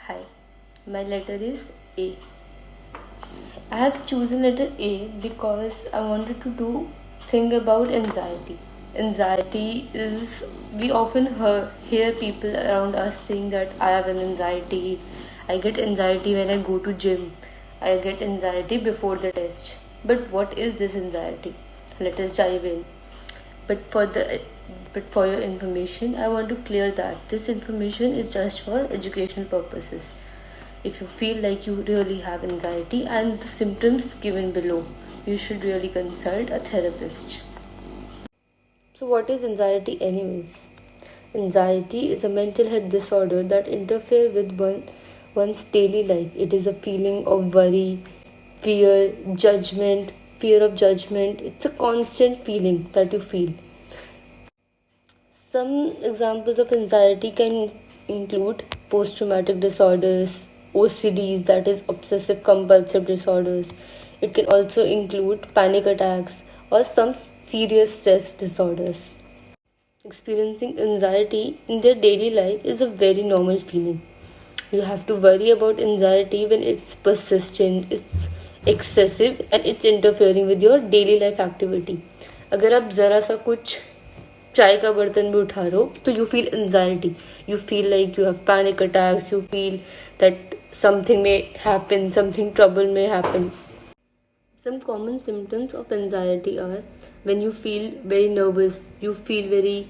Hi, my letter is A. I have chosen letter A because I wanted to do think about anxiety. Anxiety is we often hear people around us saying that I have an anxiety. I get anxiety when I go to gym. I get anxiety before the test. But what is this anxiety? Let us dive in. But for the but for your information, I want to clear that this information is just for educational purposes. If you feel like you really have anxiety and the symptoms given below, you should really consult a therapist. So, what is anxiety, anyways? Anxiety is a mental health disorder that interferes with one's daily life. It is a feeling of worry, fear, judgment, fear of judgment. It's a constant feeling that you feel. Some examples of anxiety can include post traumatic disorders, OCDs, that is, obsessive compulsive disorders. It can also include panic attacks or some serious stress disorders. Experiencing anxiety in their daily life is a very normal feeling. You have to worry about anxiety when it's persistent, it's excessive and it's interfering with your daily life activity. अगर आप ज़रा सा कुछ चाय का बर्तन भी उठा रहे हो तो you feel anxiety, you feel like you have panic attacks, you feel that something may happen, something trouble may happen. Some common symptoms of anxiety are when you feel very nervous, you feel very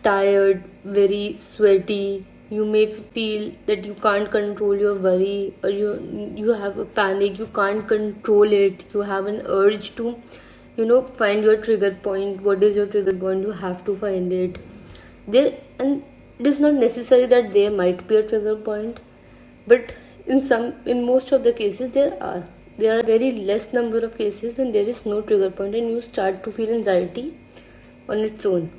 tired, very sweaty. You may feel that you can't control your worry, or you have a panic, you can't control it. You have an urge to find your trigger point. What is your trigger point? You have to find it there. And it is not necessary that there might be a trigger point, but in most of the cases there are very less number of cases when there is no trigger point and you start to feel anxiety on its own.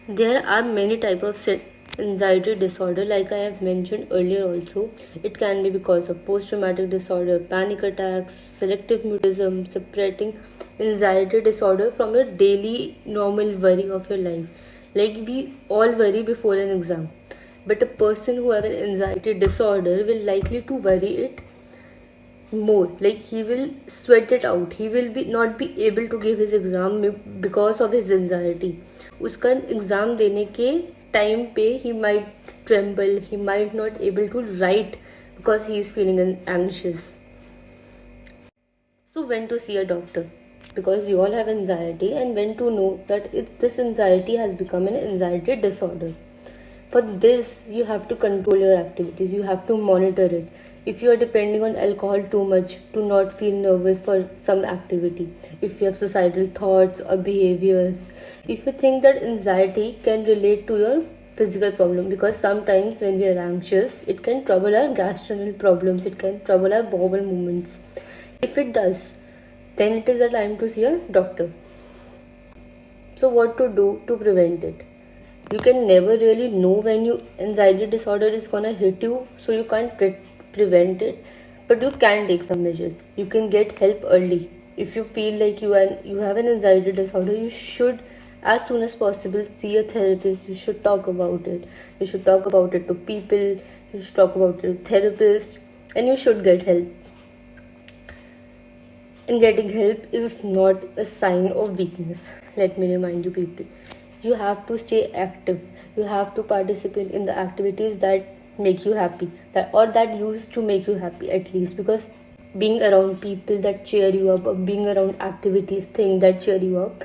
There are many types of anxiety disorder, like I have mentioned earlier also. It can be because of post-traumatic disorder, panic attacks, selective mutism, separating anxiety disorder from your daily normal worry of your life. Like we all worry before an exam, but a person who have an anxiety disorder will likely to worry it more. Like he will sweat it out, he will be not be able to give his exam because of his anxiety. उसका exam देने के time पे he might tremble, he might not able to write because he is feeling anxious. So when to see a doctor? Because you all have anxiety, and when to know that this anxiety has become an anxiety disorder. For this, you have to control your activities, you have to monitor it. If you are depending on alcohol too much to not feel nervous for some activity, if you have suicidal thoughts or behaviors, if you think that anxiety can relate to your physical problem, because sometimes when we are anxious, it can trouble our gastrointestinal problems, it can trouble our bowel movements. If it does, then it is a time to see a doctor. So what to do to prevent it? You can never really know when your anxiety disorder is gonna hit you, so you can't prevent it, but you can take some measures. You can get help early. If you feel like you have an anxiety disorder, you should as soon as possible see a therapist. You should talk about it. You should talk about it to people. You should talk about it to therapist, and you should get help. And getting help is not a sign of weakness. Let me remind you people. You have to stay active. You have to participate in the activities that make you happy, that used to make you happy at least, because being around people that cheer you up, or being around activities, things that cheer you up,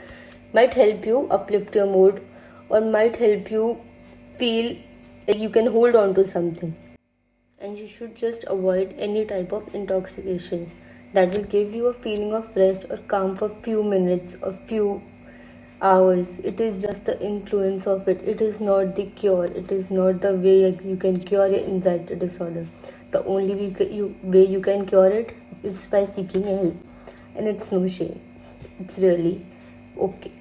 might help you uplift your mood, or might help you feel like you can hold on to something. And you should just avoid any type of intoxication that will give you a feeling of rest or calm for few minutes or few hours. It is just the influence of it. It is not the cure. It is not the way you can cure your anxiety disorder. The only way you can cure it is by seeking help, and it's no shame. It's really okay.